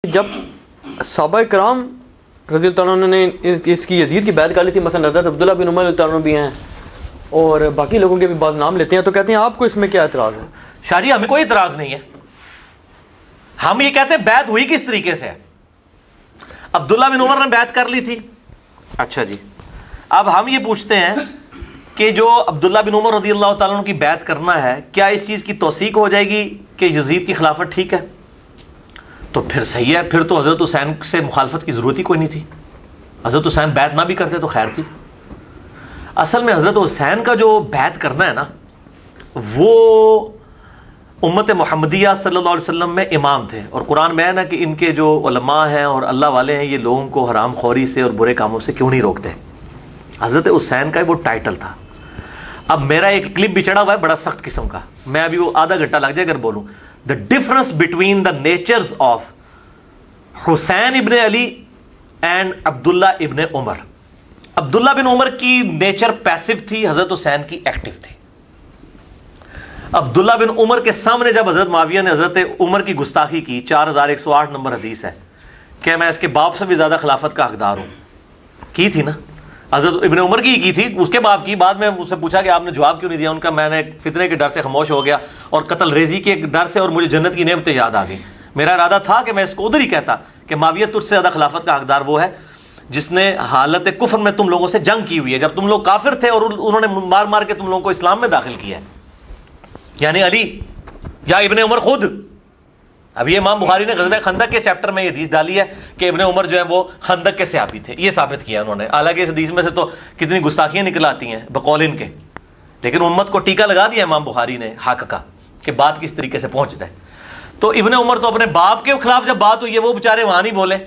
جب صحابہ کرام رضی اللہ عنہ نے اس کی یزید کی بیعت کر لی تھی، مثلا حضرت عبداللہ بن عمر رضی اللہ عنہ بھی ہیں اور باقی لوگوں کے بھی بعض نام لیتے ہیں، تو کہتے ہیں آپ کو اس میں کیا اعتراض ہے؟ شاہ ہمیں کوئی اعتراض نہیں ہے. ہم یہ کہتے ہیں بیعت ہوئی کس طریقے سے ہے. عبداللہ بن عمر نے بیعت کر لی تھی. اچھا جی، اب ہم یہ پوچھتے ہیں کہ جو عبداللہ بن عمر رضی اللہ تعالیٰ عنہ کی بیعت کرنا ہے، کیا اس چیز کی توثیق ہو جائے گی کہ یزید کی خلافت ٹھیک ہے؟ تو پھر صحیح ہے، پھر تو حضرت حسین سے مخالفت کی ضرورت ہی کوئی نہیں تھی. حضرت حسین بیعت نہ بھی کرتے تو خیر تھی. اصل میں حضرت حسین کا جو بیعت کرنا ہے نا، وہ امت محمدیہ صلی اللہ علیہ وسلم میں امام تھے، اور قرآن میں ہے نا کہ ان کے جو علماء ہیں اور اللہ والے ہیں، یہ لوگوں کو حرام خوری سے اور برے کاموں سے کیوں نہیں روکتے. حضرت حسین کا وہ ٹائٹل تھا. اب میرا ایک کلپ بھی چڑھا ہوا ہے بڑا سخت قسم کا، میں ابھی وہ آدھا گھنٹہ لگ جائے اگر بولوں. The difference between the natures of حسین ابن علی and عبداللہ ابن عمر. عبداللہ بن عمر کی نیچر پیسو تھی، حضرت حسین کی ایکٹیو تھی. عبداللہ بن عمر کے سامنے جب حضرت معاویہ نے حضرت عمر کی گستاخی کی، 4108 نمبر حدیث ہے کہ میں اس کے باپ سے بھی زیادہ خلافت کا حقدار ہوں، کی تھی نا حضرت ابن عمر کی تھی، اس کے باپ کی. بعد میں اس سے پوچھا کہ آپ نے جواب کیوں نہیں دیا، ان کا میں نے فتنے کے ڈر سے خاموش ہو گیا اور قتل ریزی کے ڈر سے، اور مجھے جنت کی نعمتیں یاد آ گئی. میرا ارادہ تھا کہ میں اس کو ادھر ہی کہتا کہ معاویہ تجھ سے زیادہ خلافت کا حقدار وہ ہے جس نے حالت کفر میں تم لوگوں سے جنگ کی ہوئی ہے، جب تم لوگ کافر تھے اور انہوں نے مار مار کے تم لوگوں کو اسلام میں داخل کیا ہے، یعنی علی یا ابن عمر خود. اب یہ امام بخاری نے غزوہ خندق کے چیپٹر میں یہ حدیث ڈالی ہے کہ ابن عمر جو ہے وہ خندق کے صحابی تھے، یہ ثابت کیا انہوں نے. حالانکہ اس حدیث میں سے تو کتنی گستاخیاں نکل آتی ہیں بقول ان کے، لیکن امت کو ٹیکا لگا دیا امام بخاری نے حق کا کہ بات کس طریقے سے پہنچ جائے. تو ابن عمر تو اپنے باپ کے خلاف جب بات ہوئی ہے، وہ بیچارے وہاں نہیں بولے،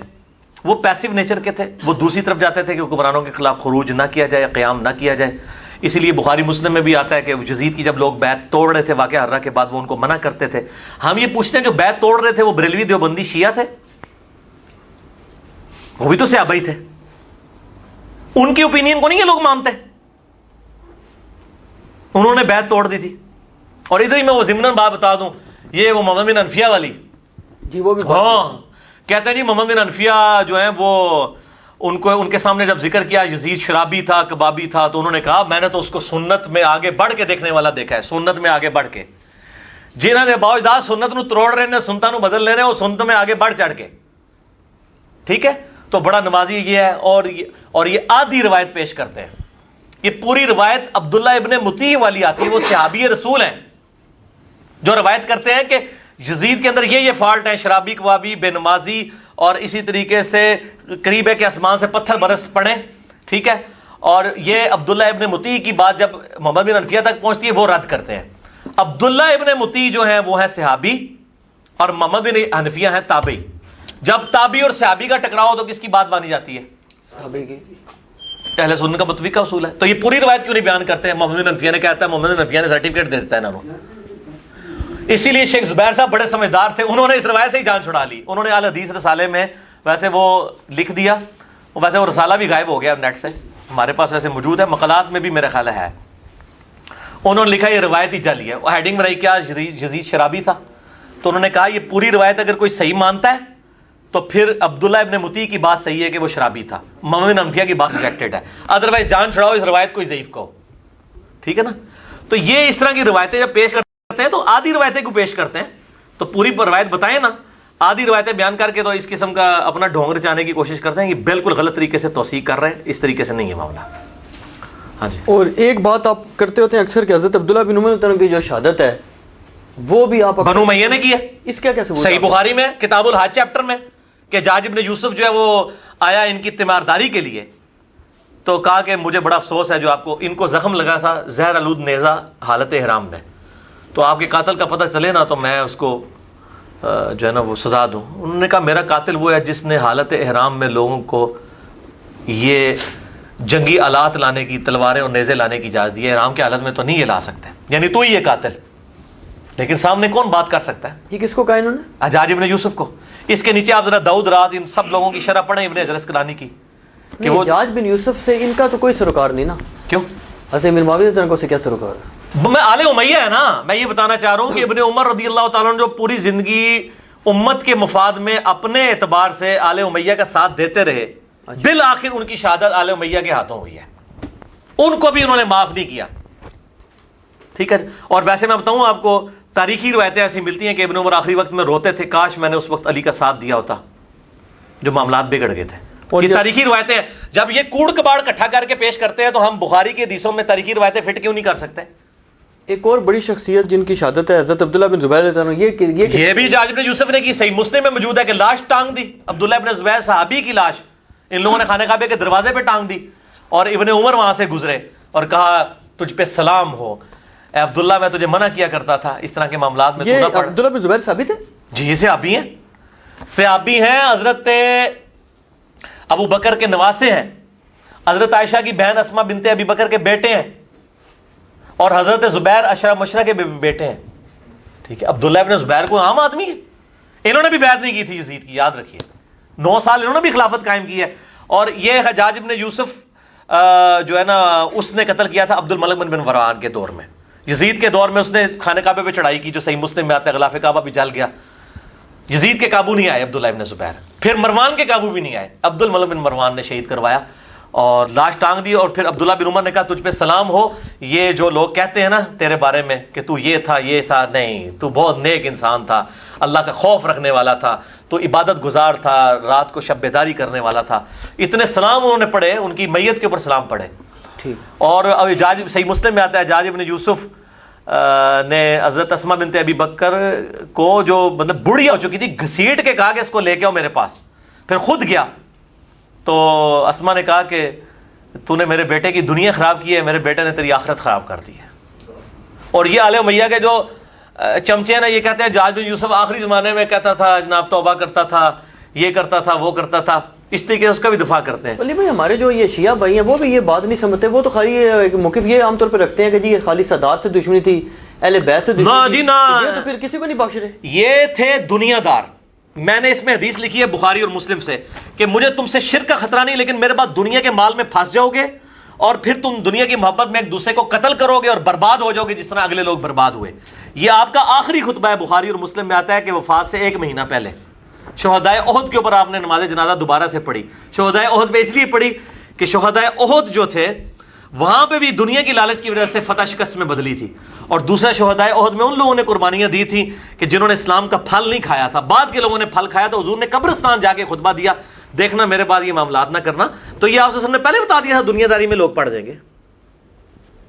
وہ پیسو نیچر کے تھے، وہ دوسری طرف جاتے تھے کہ حکمرانوں کے خلاف خروج نہ کیا جائے، قیام نہ کیا جائے. اسی لیے بخاری مسلم میں بھی آتا ہے کہ یزید کی جب لوگ بیعت توڑ رہے تھے واقعہ حرہ کے بعد، وہ ان کو منع کرتے تھے. ہم یہ پوچھتے ہیں کہ بیعت توڑ رہے تھے وہ بریلوی دیوبندی شیعہ تھے؟ وہ بھی تو صحابہ ہی تھے. ان کی اوپینین کو نہیں یہ لوگ مانتے. انہوں نے بیعت توڑ دی تھی. اور ادھر ہی میں وہ ضمناً بات بتا دوں، یہ وہ محمد بن انفیہ والی جی، وہ بھی ہاں کہتے ہیں جی محمد بن انفیہ جو ہیں وہ ان کے سامنے جب ذکر کیا یزید شرابی تھا، کبابی تھا، تو انہوں نے کہا میں نے تو اس کو سنت میں آگے بڑھ کے دیکھنے والا دیکھا ہے، سنت میں آگے بڑھ کے. جنہوں نے باوجداد سنت نو تروڑ رہے ہیں، سنتوں نو بدل لے رہے ہیں، وہ سنت میں آگے بڑھ چڑھ کے. ٹھیک ہے، تو بڑا نمازی یہ ہے. اور یہ آدھی روایت پیش کرتے ہیں. یہ پوری روایت عبداللہ ابن مطیع والی آتی ہے، وہ صحابی رسول ہیں جو روایت کرتے ہیں کہ یزید کے اندر یہ فالٹ ہیں، شرابی، کبابی، بے نمازی، اور اسی طریقے سے قریب ہے کہ آسمان سے پتھر برس پڑے. ٹھیک ہے، اور یہ عبداللہ ابن مطیع کی بات جب محمد بن انفیہ تک پہنچتی ہے وہ رد کرتے ہیں. عبداللہ ابن مطیع جو ہیں وہ ہیں صحابی، اور محمد بن حنفیہ ہیں تابعی. جب تابعی اور صحابی کا ٹکراؤ تو کس کی بات مانی جاتی ہے؟ صحابی کی. اہل سنت کا متفق کا اصول ہے. تو یہ پوری روایت کیوں نہیں بیان کرتے ہیں؟ محمد بن حنفیہ نے کہتا ہے، محمد بن حنفیہ نے سرٹیفکیٹ دے دیتا ہے انہوں. اسی لیے شیخ زبیر صاحب بڑے سمجھدار تھے، انہوں نے اس روایت سے ہی جان چھڑا لی. انہوں نے اہل حدیث رسالے میں ویسے وہ لکھ دیا، ویسے وہ رسالہ بھی غائب ہو گیا نیٹ سے، ہمارے پاس ویسے موجود ہے، مقالات میں بھی میرا خیال ہے. انہوں نے لکھا یہ روایت ہی جعلی ہے. وہ ہیڈنگ بنائی کیا یزید شرابی تھا. تو انہوں نے کہا یہ پوری روایت اگر کوئی صحیح مانتا ہے تو پھر عبداللہ ابن مطیع کی بات صحیح ہے کہ وہ شرابی تھا، محمد بن حنفیہ کی بات ریجیکٹڈ ہے. ادروائز جان چھڑاؤ اس روایت کو ضعیف کہو. ٹھیک ہے نا. تو یہ اس طرح کی روایتیں جب پیش کرتے ہیں تو آدھی روایتیں کو پیش کرتے ہیں، تو پوری روایت بتائیں نا. آدھی روایتیں بیان کر کے تو اس قسم کا اپنا ڈھونگ رچانے کی کوشش کرتے ہیں. یہ بالکل غلط طریقے سے توثیق کر رہے ہیں، اس طریقے سے نہیں ہے معاملہ. ہاں جی. اور ایک بات آپ کرتے ہوتے ہیں اکثر کہ حضرت عبداللہ بن عمر رضی اللہ عنہ کی جو شہادت ہے وہ بھی آپ بنو امیہ نے کی ہے. اس کا کیسے صحیح بخاری میں کتاب الحج چیپٹر میں کہ جاج ابن یوسف جو ہے وہ آیا ان کی تیمارداری کے لیے، تو کہا کہ مجھے بڑا افسوس ہے جو آپ کو، ان کو زخم لگا تھا زہر آلود نیزہ حالت احرام میں، تو آپ کے قاتل کا پتہ چلے نا تو میں اس کو جو ہے نا وہ سزا دوں. انہوں نے کہا میرا قاتل وہ ہے جس نے حالت احرام میں لوگوں کو یہ جنگی آلات لانے کی، تلواریں اور نیزے لانے کی اجازت دی ہے، احرام کی حالت میں تو نہیں یہ لا سکتے، یعنی تو ہی یہ قاتل. لیکن سامنے کون بات کر سکتا ہے؟ یہ کس کو کہا انہوں نے؟ حجاج ابن یوسف کو. اس کے نیچے آپ ذرا داؤد راز ان سب لوگوں کی شرح پڑھیں ابن حجر اسقلانی کی کہ وہ حجاج بن یوسف سے ان کا تو کوئی سروکار نہیں نا. کیوں؟ حضرت امیر معاویہ رضی اللہ عنہ سے کیا سروکار ہے؟ میں آل امیہ ہے نا. میں یہ بتانا چاہ رہا ہوں کہ ابن عمر رضی اللہ تعالیٰ نے جو پوری زندگی امت کے مفاد میں اپنے اعتبار سے آل امیہ کا ساتھ دیتے رہے، بالآخر ان کی شہادت آل امیہ کے ہاتھوں ہوئی ہے، ان کو بھی انہوں نے معاف نہیں کیا. ٹھیک ہے. اور ویسے میں بتاؤں آپ کو، تاریخی روایتیں ایسی ملتی ہیں کہ ابن عمر آخری وقت میں روتے تھے، کاش میں نے اس وقت علی کا ساتھ دیا ہوتا جو معاملات بگڑ گئے تھے. اور یہ تاریخی روایتیں ہیں. جب یہ کوڑ کباڑ اکٹھا کر کے پیش کرتے ہیں تو ہم بخاری کے حدیثوں میں تاریخی روایتیں فٹ کیوں نہیں کر سکتے؟ ایک اور بڑی شخصیت جن کی شہادت ہے حضرت عبداللہ بن زبیر رضی اللہ عنہ، یہ بھی حجاج بن یوسف نے کی. صحیح مسلم میں موجود ہے کہ لاش ٹانگ دی، عبداللہ بن زبیر صحابی کی لاش ان لوگوں نے خانہ کعبہ کے دروازے پہ ٹانگ دی، اور ابن عمر وہاں سے گزرے اور کہا تجھ پہ سلام ہو اے عبداللہ، میں تجھے منع کیا کرتا تھا اس طرح کے معاملات میں تو نہ پڑھ. عبداللہ بن زبیر صحابی تھے؟ جی یہ صحابی ہیں، صحابی ہیں. حضرت ابو بکر کے نواسے ہیں، حضرت عائشہ کی بہن اسما بنت ابی بکر کے بیٹے ہیں، اور حضرت زبیر اشرا مشرا کے بیٹے ہیں. ٹھیک ہے. عبداللہ ابن زبیر کو عام آدمی ہے، انہوں نے بھی بیعت نہیں کی تھی یزید کی، یاد رکھیے. 9 سال انہوں نے بھی خلافت قائم کی ہے. اور یہ حجاج ابن یوسف جو ہے نا، اس نے قتل کیا تھا عبد الملک بن مروان کے دور میں. یزید کے دور میں اس نے خانہ کعبہ پہ چڑھائی کی، جو صحیح مسلم میں آتا ہے، غلاف کعبہ بھی جل گیا. یزید کے قابو نہیں آئے عبداللہ ابن زبیر، پھر مروان کے قابو بھی نہیں آئے، عبد الملک بن مروان نے شہید کروایا اور لاش ٹانگ دی. اور پھر عبداللہ بن عمر نے کہا تجھ پہ سلام ہو، یہ جو لوگ کہتے ہیں نا تیرے بارے میں کہ تو یہ تھا یہ تھا، نہیں، تو بہت نیک انسان تھا، اللہ کا خوف رکھنے والا تھا، تو عبادت گزار تھا، رات کو شب بیداری کرنے والا تھا. اتنے سلام انہوں نے پڑھے، ان کی میت کے اوپر سلام پڑھے. اور حجاج صحیح مسلم میں آتا ہے حجاج ابن یوسف نے حضرت اسما بنت ابی بکر کو، جو مطلب بڑھیا ہو چکی تھی، گھسیٹ کے کہا کہ اس کو لے کے آؤ میرے پاس. پھر خود گیا تو اسما نے کہا کہ تو نے میرے بیٹے کی دنیا خراب کی ہے، میرے بیٹے نے تیری آخرت خراب کر دی ہے. اور یہ آل امیہ کے جو چمچے ہیں نا، یہ کہتے ہیں حجاج بن یوسف آخری زمانے میں کہتا تھا جناب توبہ کرتا تھا، یہ کرتا تھا وہ کرتا تھا، اس طریقے سے اس کا بھی دفاع کرتے ہیں. علی بھائی ہمارے جو یہ شیعہ بھائی ہیں وہ بھی یہ بات نہیں سمجھتے، وہ تو خالی موقف یہ عام طور پہ رکھتے ہیں کہ جی یہ خالی سادات سے دشمنی تھی، اہل بیت سے دشمنی نا جی نا، یہ تو پھر کسی کو نہیں بخش رہے. یہ تھے دنیا دار. میں نے اس میں حدیث لکھی ہے بخاری اور مسلم سے کہ مجھے تم سے شرک کا خطرہ نہیں، لیکن میرے بعد دنیا کے مال میں پھنس جاؤ گے اور پھر تم دنیا کی محبت میں ایک دوسرے کو قتل کرو گے اور برباد ہو جاؤ گے جس طرح اگلے لوگ برباد ہوئے. یہ آپ کا آخری خطبہ ہے، بخاری اور مسلم میں آتا ہے کہ وفات سے 1 مہینہ پہلے شہدائے احد کے اوپر آپ نے نماز جنازہ دوبارہ سے پڑھی. شہدائے احد پہ اس لیے پڑھی کہ شہدائے احد جو تھے وہاں پہ بھی دنیا کی لالچ کی وجہ سے فتح شکست میں بدلی تھی، اور دوسرے شہدائے احد میں ان لوگوں نے قربانیاں دی تھیں کہ جنہوں نے اسلام کا پھل نہیں کھایا تھا. بعد کے لوگوں نے پھل کھایا تو حضور نے قبرستان جا کے خطبہ دیا، دیکھنا میرے بعد یہ معاملات نہ کرنا. تو یہ آپ سے نے پہلے بتا دیا تھا دنیا داری میں لوگ پڑ جائیں گے،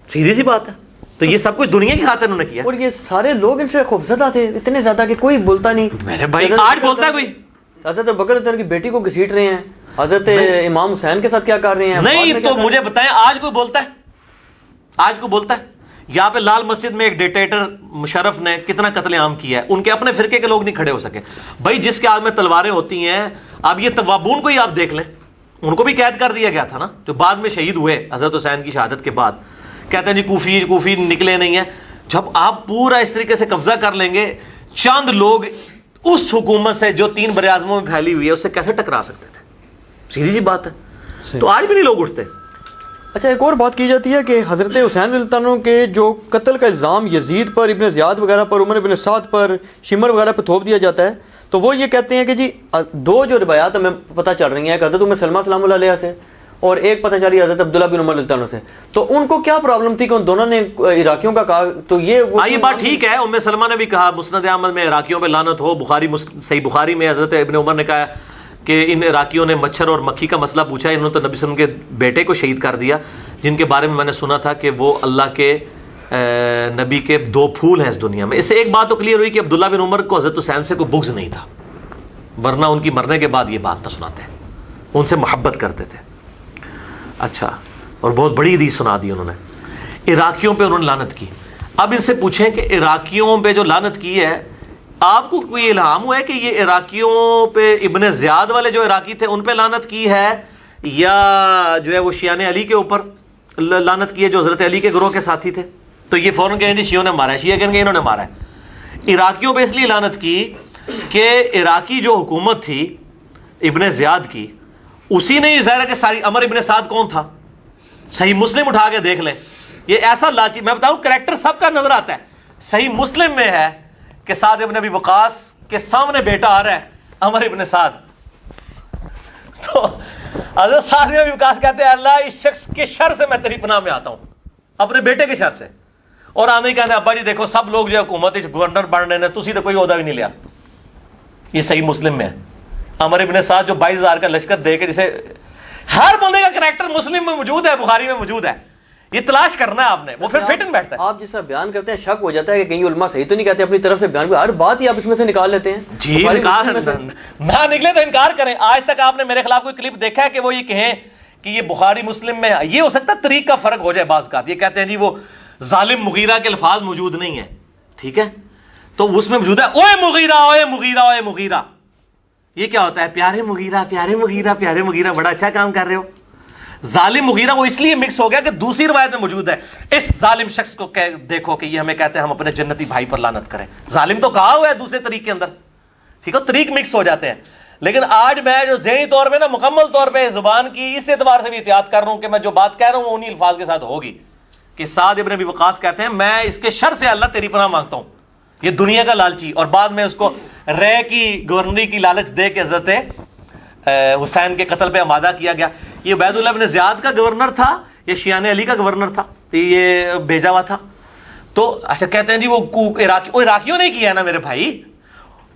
سیدھی سی بات ہے. تو یہ سب کچھ دنیا کی خاطر انہوں نے کیا. اور یہ سارے لوگ ان سے خوفزدہ تھے اتنے زیادہ کہ کوئی بولتا نہیں. میرے بھائی آج بولتا ہے کوئی؟ حضرت بکر کی بیٹی کو گھسیٹ رہے ہیں، حضرت امام حسین کے ساتھ کیا کر رہے ہیں. نہیں تو مجھے بتائیں آج کوئی بولتا ہے؟ آج کوئی بولتا ہے؟ یہاں پہ لال مسجد میں ایک ڈکٹیٹر مشرف نے کتنا قتل عام کیا ہے، ان کے اپنے فرقے کے لوگ نہیں کھڑے ہو سکے. بھائی جس کے ہاتھ میں تلواریں ہوتی ہیں، اب یہ توابون کو ہی آپ دیکھ لیں، ان کو بھی قید کر دیا گیا تھا نا، جو بعد میں شہید ہوئے حضرت حسین کی شہادت کے بعد. کہتے ہیں جی کوفی نکلے نہیں ہیں. جب آپ پورا اس طریقے سے قبضہ کر لیں گے، چند لوگ اس حکومت سے جو 3 بر اعظموں میں پھیلی ہوئی ہے اس سے کیسے ٹکرا سکتے تھے؟ سیدھی سی بات ہے. تو آج بھی نہیں لوگ اٹھتے. اچھا ایک اور بات کی جاتی ہے کہ حضرت حسین رضی اللہ عنہ کے جو قتل کا الزام یزید پر، ابن زیاد وغیرہ پر، عمر بن سعد پر، شمر وغیرہ پر تھوپ دیا جاتا ہے، تو وہ یہ کہتے ہیں کہ جی 2 جو روایات ہمیں پتہ چل رہی ہیں، حضرت ام سلمہ سلام اللہ علیہ سے اور ایک پتہ چلی حضرت عبداللہ بن عمر رضی اللہ عنہ سے. تو ان کو کیا پرابلم تھی کہ ان دونوں نے عراقیوں کا کہا؟ تو یہ بات ٹھیک ہے، ام سلمہ نے بھی کہا مسند احمد میں عراقیوں پہ لعنت ہو. صحیح بخاری میں حضرت ابن عمر نے کہا کہ ان عراقیوں نے مچھر اور مکھی کا مسئلہ پوچھا، انہوں نے تو نبی صلی اللہ علیہ وسلم کے بیٹے کو شہید کر دیا، جن کے بارے میں میں نے سنا تھا کہ وہ اللہ کے نبی کے 2 پھول ہیں اس دنیا میں. اس سے ایک بات تو کلیئر ہوئی کہ عبداللہ بن عمر کو حضرت حسین سے کوئی بغض نہیں تھا، ورنہ ان کی مرنے کے بعد یہ بات نہ سناتے، ان سے محبت کرتے تھے. اچھا، اور بہت بڑی حدیث سنا دی انہوں نے. عراقیوں پہ انہوں نے لعنت کی. اب ان سے پوچھیں کہ عراقیوں پہ جو لعنت کی ہے، آپ کو کوئی الہام ہوا ہے کہ یہ عراقیوں پہ ابن زیاد والے جو عراقی تھے ان پہ لعنت کی ہے، یا جو ہے وہ شیعہ علی کے اوپر لعنت کی ہے جو حضرت علی کے گروہ کے ساتھی تھے؟ تو یہ فوراً کہیں گے شیعوں نے مارا ہے، شیعہ کہیں گے انہوں نے مارا ہے. عراقیوں پہ اس لیے لعنت کی کہ عراقی جو حکومت تھی ابن زیاد کی، اسی نے یہ ظاہر ہے کہ ساری. عمر ابن سعد کون تھا؟ صحیح مسلم اٹھا کے دیکھ لیں، یہ ایسا لالچی، میں بتاؤں کریکٹر سب کا نظر آتا ہے. صحیح مسلم میں ہے کہ سعد ابن ابی وقاص کہ سامنے بیٹا آ رہا ہے عمر ابن سعد، تو حضرت سعد بن ابی وقاص کہتے ہیں اللہ اس شخص کے شر سے میں تیری پناہ میں آتا ہوں، اپنے بیٹے کے شر سے. اور آنے ہی کہتے ہیں ابا جی دیکھو سب لوگ جو حکومت گورنر بن رہے ہیں، تسی تو کوئی عہدہ بھی نہیں لیا. یہ صحیح مسلم میں ہے. عمر ابن سعد جو 22,000 کا لشکر دے کے، جسے ہر بندے کا کریکٹر مسلم میں موجود ہے، بخاری میں موجود ہے، یہ تلاش کرنا ہے آپ نے، وہ پھر فٹ ان بیٹھتا ہے. آپ جس طرح بیان کرتے ہیں شک ہو جاتا ہے کہ کہیں علماء صحیح تو نہیں کہتے اپنی طرف سے بیان، ہر بات ہی آپ اس میں سے نکال لیتے ہیں. جی انکار نہ نکلے تو انکار کریں. آج تک آپ نے میرے خلاف کوئی کلپ دیکھا ہے کہ وہ یہ کہیں کہ یہ بخاری مسلم میں؟ یہ ہو سکتا ہے طریق کا فرق ہو جائے بعض کا. یہ کہتے ہیں جی وہ ظالم مغیرہ کے الفاظ موجود نہیں ہیں، ٹھیک ہے، تو اس میں موجود ہے اوے مغیرہ اوے مغیرہ اوے مغیرہ. یہ کیا ہوتا ہے؟ پیارے مغیرہ پیارے مغیرہ پیارے مغیرہ، بڑا اچھا کام کر رہے ہو. ظالم مغیرہ وہ اس لیے مکس ہو گیا کہ دوسری روایت میں موجود ہے اس ظالم شخص کو دیکھو کہ یہ ہمیں کہتے ہیں ہم اپنے جنتی بھائی پر لعنت کریں. ظالم تو کہا ہوا ہے دوسرے طریق کے اندر، ٹھیک ہے، طریق مکس ہو جاتے ہیں. لیکن آج میں جو ذہنی طور پہ نا مکمل طور پہ زبان کی اس اعتبار سے بھی احتیاط کر رہا ہوں کہ میں جو بات کہہ رہا ہوں انہی الفاظ کے ساتھ ہوگی کہ سعد ابن ابی وقاص کہتے ہیں میں اس کے شر سے اللہ تیری پناہ مانگتا ہوں. یہ دنیا کا لالچی، اور بعد میں اس کو رے کی گورنری کی لالچ دے کے حضرت حسین کے قتل پہ آمادہ کیا گیا. یہ عبید اللہ بن زیاد کا گورنر تھا، یہ شیعان علی کا گورنر تھا، یہ بھیجا ہوا تھا. تو اچھا کہتے ہیں جی وہ عراقیوں نے کیا نا میرے بھائی،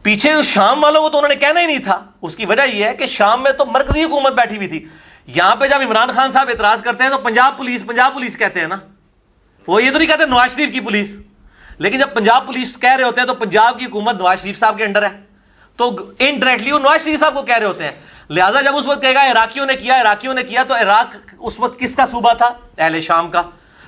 پیچھے شام والوں کو تو انہوں نے کہنا ہی نہیں تھا. اس کی وجہ یہ ہے کہ شام میں تو مرکزی حکومت بیٹھی ہوئی تھی. یہاں پہ جب عمران خان صاحب اعتراض کرتے ہیں تو پنجاب پولیس کہتے ہیں نا، وہ یہ تو نہیں کہتے نواز شریف کی پولیس. لیکن جب پنجاب پولیس کہہ رہے ہوتے ہیں تو پنجاب کی حکومت نواز شریف صاحب کے انڈر ہے، تو انڈائریکٹلی وہ نواز شریف صاحب کو کہہ رہے ہوتے ہیں. لہٰذا جب اس وقت کہے گا عراقیوں نے کیا تو عراق اس وقت کس کا صوبہ تھا؟ اہل شام کا.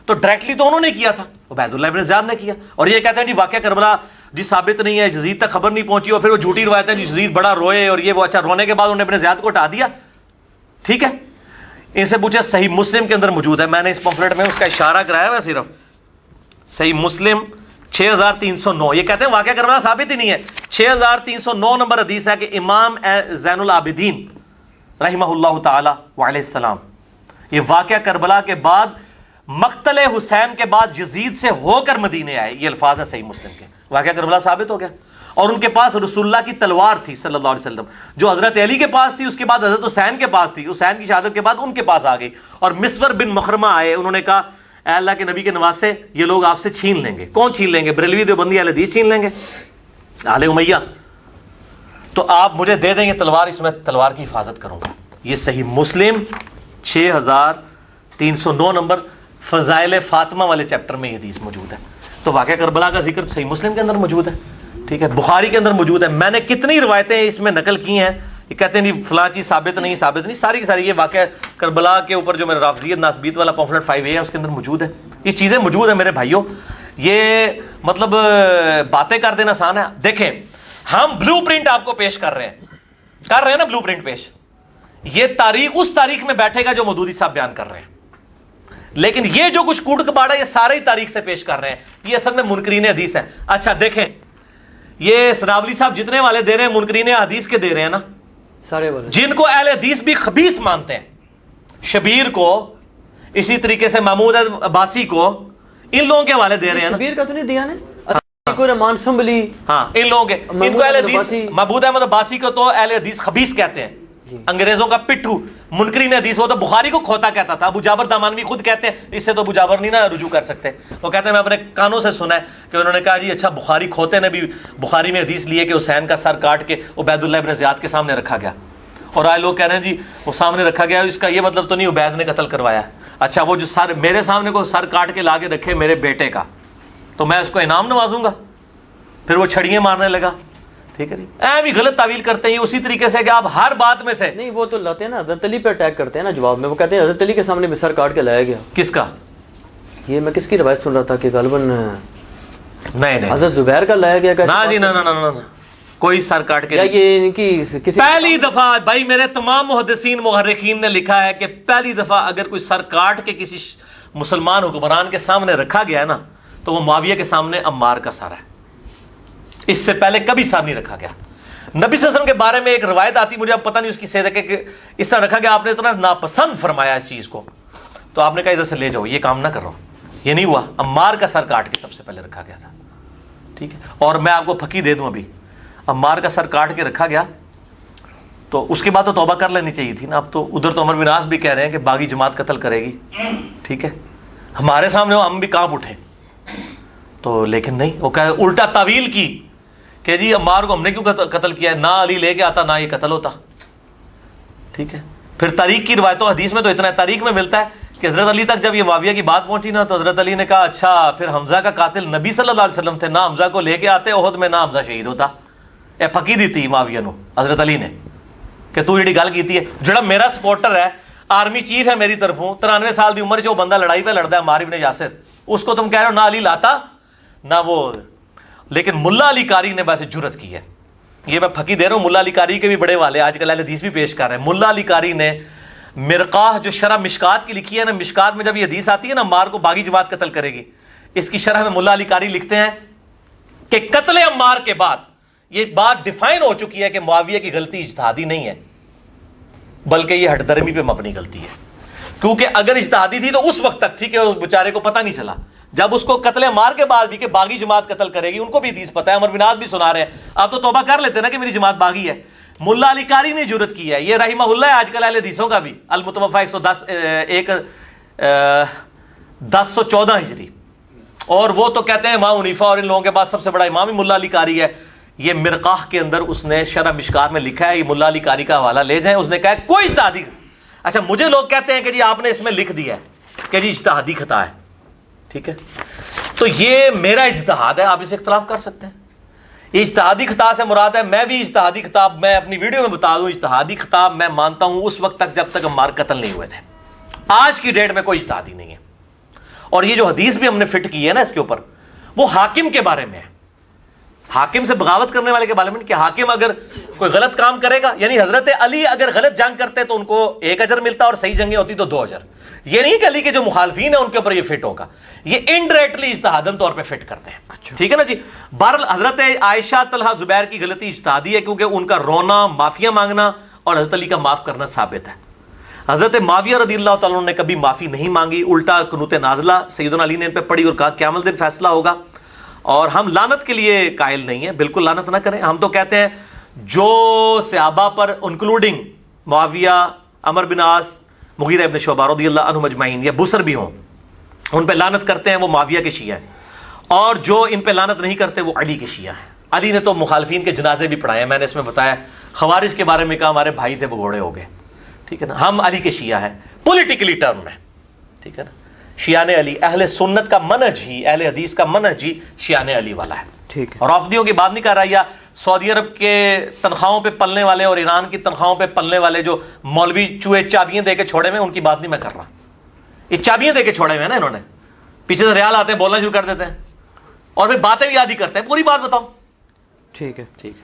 تو ڈائریکٹلی تو انہوں نے کیا تھا، عبید اللہ بن زیاد نے کیا. اور یہ کہتے ہیں جی واقعہ کربلا جی ثابت نہیں ہے، یزید تک خبر نہیں پہنچی، اور پھر وہ جھوٹی روایت ہے یزید بڑا روئے اور یہ وہ. اچھا رونے کے بعد انہوں نے اپنے زیاد کو ہٹا دیا، ٹھیک ہے. ان سے پوچھے صحیح مسلم کے اندر موجود ہے، میں نے اس پمفلٹ میں اس کا اشارہ کرایا ہوا صرف. صحیح مسلم 6309، یہ کہتے ہیں واقعہ کربلا ثابت ہی نہیں ہے. 6309 نمبر حدیث ہے کہ امام زین العابدین رحمہ اللہ تعالی وعلیہ السلام یہ واقعہ کربلا کے بعد مقتل حسین کے بعد یزید سے ہو کر مدینے آئے. یہ الفاظ ہے صحیح مسلم کے. واقعہ کربلا ثابت ہو گیا. اور ان کے پاس رسول اللہ کی تلوار تھی صلی اللہ علیہ وسلم، جو حضرت علی کے پاس تھی، اس کے بعد حضرت حسین کے پاس تھی، حسین کی شہادت کے بعد ان کے پاس آ گئی. اور مسور بن مخرمہ آئے، انہوں نے کہا اے اللہ کے نبی کے نواسے یہ لوگ آپ سے چھین لیں گے. کون چھین لیں گے؟ بریلوی دیوبندی اہل حدیث چھین لیں گے، آل امیہ. تو آپ مجھے دے دیں گے تلوار، اس میں تلوار کی حفاظت کروں گا. یہ صحیح مسلم 6309 نمبر فضائل فاطمہ والے چیپٹر میں یہ حدیث موجود ہے. تو واقعہ کربلا کا ذکر صحیح مسلم کے اندر موجود ہے، ٹھیک ہے، بخاری کے اندر موجود ہے. میں نے کتنی روایتیں اس میں نقل کی ہیں. یہ کہتے ہیں نہیں فلاں چیز ثابت نہیں، ساری کی ساری یہ واقعہ کربلا کے اوپر جو میرا رافضیت ناسبیت والا پمفلٹ 5A ہے اس کے اندر موجود ہے. یہ چیزیں موجود ہیں میرے بھائیوں. یہ مطلب باتیں کر دینا آسان ہے. دیکھیں ہم بلو پرنٹ آپ کو پیش کر رہے ہیں نا بلو پرنٹ پیش. یہ تاریخ اس تاریخ میں بیٹھے گا جو مودودی صاحب بیان کر رہے ہیں، لیکن یہ جو کچھ کوڑ کباڑا یہ سارے ہی تاریخ سے پیش کر رہے ہیں. یہ اصل میں منکرین حدیث ہے. اچھا دیکھیں یہ سنابلی صاحب جتنے والے دے رہے ہیں منکرین حدیث کے دے رہے ہیں نا، سارے والے جن کو اہل حدیث بھی خبیث مانتے ہیں. شبیر کو، اسی طریقے سے محمود عباسی کو، ان لوگوں کے حوالے دے رہے ہیں نا. شبیر کا تو نہیں دیا نا، کوئی رحمان سنبلی، ہاں ان لوگوں کے، ان کو اہل حدیث محمود احمد عباسی کو تو اہل حدیث خبیث کہتے ہیں، انگریزوں کا پٹھو. منکرین حدیث وہ تو بخاری کو کھوتا کہتا تھا. ابو جابر دامانوی خود کہتے ہیں، اس سے تو ابو جابر نہیں نا رجوع کر سکتے. وہ کہتے ہیں میں اپنے کانوں سے سنا ہے کہ انہوں نے کہا جی اچھا بخاری کھوتے نے بھی بخاری میں حدیث لیے کہ حسین کا سر کاٹ کے عبید اللہ ابن زیاد کے سامنے رکھا گیا. اور آئے لوگ کہہ رہے ہیں جی وہ سامنے رکھا گیا، اس کا یہ مطلب تو نہیں عبید نے قتل کروایا. اچھا وہ جو سر میرے سامنے کو سر کاٹ کے لا کے رکھے میرے بیٹے کا، تو میں اس کو انعام نوازوں گا؟ پھر وہ چھڑیاں مارنے لگا. ٹھیک ہے جی، اے بھی غلط تعویل کرتے ہیں. اسی طریقے سے کہ آپ ہر بات میں سے نہیں وہ تو لاتے ہیں نا حضرت علی پہ اٹیک کرتے ہیں نا جواب میں. وہ کہتے ہیں حضرت علی کے سامنے بھی سر کاٹ کے لایا گیا. کس کا؟ یہ میں کس کی روایت سن رہا تھا کہ غالباً نہیں حضرت زبیر کا لایا گیا. نا جی نا کوئی سر کاٹ کے یہ ان کی کسی پہلی دفعہ بھائی میرے تمام محدثین محرخین نے لکھا ہے کہ پہلی دفعہ اگر کوئی سر کاٹ کے کسی مسلمان حکمران کے سامنے رکھا گیا ہے نا تو وہ معاویہ کے سامنے عمار کا سر ہے. اس سے پہلے کبھی سر نہیں رکھا گیا. نبی صلی اللہ علیہ وسلم کے بارے میں ایک روایت آتی، مجھے اب پتہ نہیں اس کی صحت ہے کہ اس طرح رکھا گیا، آپ نے اتنا ناپسند فرمایا اس چیز کو تو آپ نے کہا ادھر سے لے جاؤ، یہ کام نہ کرو. یہ نہیں ہوا. عمار کا سر کاٹ کے سب سے پہلے رکھا گیا تھا. ٹھیک ہے. اور میں آپ کو پھکی دے دوں، ابھی عمار کا سر کاٹ کے رکھا گیا تو اس کے بعد تو توبہ کر لینی چاہیے تھی نا. اب تو ادھر تو عمر بن عاص بھی کہہ رہے ہیں کہ باغی جماعت قتل کرے گی, ٹھیک ہے, ہمارے سامنے ہم بھی کانپ اٹھے. تو لیکن نہیں, وہ الٹا تعویل کی کہ جی عمار کو ہم نے کیوں قتل کیا ہے, نہ علی لے کے آتا نہ یہ قتل ہوتا, ٹھیک ہے. پھر تاریخ کی روایتوں حدیث میں تو اتنا ہے, تاریخ میں ملتا ہے کہ حضرت علی تک جب یہ معاویہ کی بات پہنچی نا تو حضرت علی نے کہا اچھا پھر حمزہ کا قاتل نبی صلی اللہ علیہ وسلم تھے, نہ حمزہ کو لے کے آتے احد میں, نہ حمزہ شہید ہوتا. اے پکی دیتی معاویہ نو حضرت علی نے کہ تو یہ گل کیتی ہے, جڑا میرا سپورٹر ہے, آرمی چیف ہے میری طرفوں, 93 سال دی عمر جو بندہ لڑائی پہ لڑتا ہے عمار ابن یاسر, اس کو تم کہہ رہے ہو نہ علی لاتا نہ وہ. لیکن ملا علی قاری نے ویسے جرت کی ہے, یہ میں پھکی دے رہا ہوں, ملا علی قاری کے بھی بڑے والے آج کل اہل حدیث بھی پیش کر رہے ہیں. ملا علی قاری نے مرقاہ جو شرح مشکات کی لکھی ہے نا, مشکات میں جب یہ حدیث آتی ہے نا عمار کو باغی جماعت قتل کرے گی, اس کی شرح میں ملا علی قاری لکھتے ہیں کہ قتل عمار کے بعد یہ بات ڈیفائن ہو چکی ہے کہ معاویہ کی غلطی اجتہادی نہیں ہے بلکہ یہ ہٹ درمی پہ مبنی غلطی ہے. کیونکہ اگر اجتہادی تھی تو اس وقت تک تھی کہ اس بیچارے کو پتہ نہیں چلا, جب اس کو قتل عمار کے بعد بھی کہ باغی جماعت قتل کرے گی, ان کو بھی حدیث پتہ ہے, عمر بن عاص بھی سنا رہے ہیں, آپ تو توبہ کر لیتے نا کہ میری جماعت باغی ہے. ملا علی قاری نے جرت کی ہے, یہ رحمہ اللہ ہے آج کل اہل حدیثوں کا بھی, المتوفا 1014 ہجری, اور وہ تو کہتے ہیں امام حنیفہ اور ان لوگوں کے بعد سب سے بڑا امام ہی ملا علی قاری ہے. یہ مرقاہ کے اندر اس نے شرح مشکات میں لکھا ہے, یہ ملا علی قاری کا حوالہ لے جائیں, اس نے کہا ہے کوئی اجتہادی. اچھا مجھے لوگ کہتے ہیں کہ جی آپ نے اس میں لکھ دیا ہے کہ جی اجتہادی خطا ہے, ٹھیک ہے, تو یہ میرا اجتہاد ہے, آپ اسے اختلاف کر سکتے ہیں. اجتہادی خطا سے مراد ہے, میں بھی اجتہادی خطاب میں اپنی ویڈیو میں بتا دوں, اجتہادی خطاب میں مانتا ہوں اس وقت تک جب تک عمار قتل نہیں ہوئے تھے. آج کی ڈیٹ میں کوئی اجتہادی نہیں ہے. اور یہ جو حدیث بھی ہم نے فٹ کی ہے نا اس کے اوپر, وہ حاکم کے بارے میں ہے, حاکم سے بغاوت کرنے والے کے بارے میں, کہ حاکم اگر کوئی غلط کام کرے گا, یعنی حضرت علی اگر غلط جنگ کرتے تو ان کو 1 اجر ملتا اور صحیح جنگیں ہوتی تو 2 اجر. یہ نہیں کہ علی کے جو مخالفین ہیں ان کے اوپر یہ فٹ ہوگا, یہ انڈائریکٹلی اجتہادن طور پہ فٹ کرتے ہیں, ٹھیک ہے نا جی. بہرحال حضرت عائشہ طلحہ زبیر کی غلطی اجتہادی ہے کیونکہ ان کا رونا, معافیاں مانگنا اور حضرت علی کا معاف کرنا ثابت ہے. حضرت معاویہ رضی اللہ تعالیٰ عنہ نے کبھی معافی نہیں مانگی, الٹا قنوت نازلہ سیدنا علی نے ان پہ پڑھی اور کہا قیامت دن فیصلہ ہوگا. اور ہم لعنت کے لیے قائل نہیں ہیں, بالکل لعنت نہ کریں. ہم تو کہتے ہیں جو صحابہ پر انکلوڈنگ معاویہ, عمر بن عاص, مغیرہ ابن شعبہ رضی اللہ عنہم اجمعین, یا بصر بھی ہوں, ان پہ لعنت کرتے ہیں وہ معاویہ کے شیعہ ہیں, اور جو ان پہ لعنت نہیں کرتے وہ علی کے شیعہ ہیں. علی نے تو مخالفین کے جنازے بھی پڑھائے ہیں, میں نے اس میں بتایا. خوارج کے بارے میں کہا ہمارے بھائی تھے وہ گھوڑے ہو گئے, ٹھیک ہے نا. ہم علی کے شیعہ ہیں پولیٹیکلی ٹرم میں, ٹھیک ہے نا. شیعان علی, اہل سنت کا منہج ہی, اہل حدیث کا منہج ہی شیعان علی والا ہے, ٹھیک ہے. اور رافضیوں کی بات نہیں کر رہا, یا سعودی عرب کے تنخواہوں پہ پلنے والے اور ایران کی تنخواہوں پہ پلنے والے جو مولوی چوہے چابیاں دے کے چھوڑے ہوئے, ان کی بات نہیں میں کر رہا. یہ چابیاں دے کے چھوڑے ہوئے ہیں نا انہوں نے, پیچھے سے ریال آتے ہیں بولنا شروع کر دیتے ہیں اور پھر باتیں بھی یاد ہی کرتے ہیں. پوری بات بتاؤ, ٹھیک ہے. ٹھیک ہے.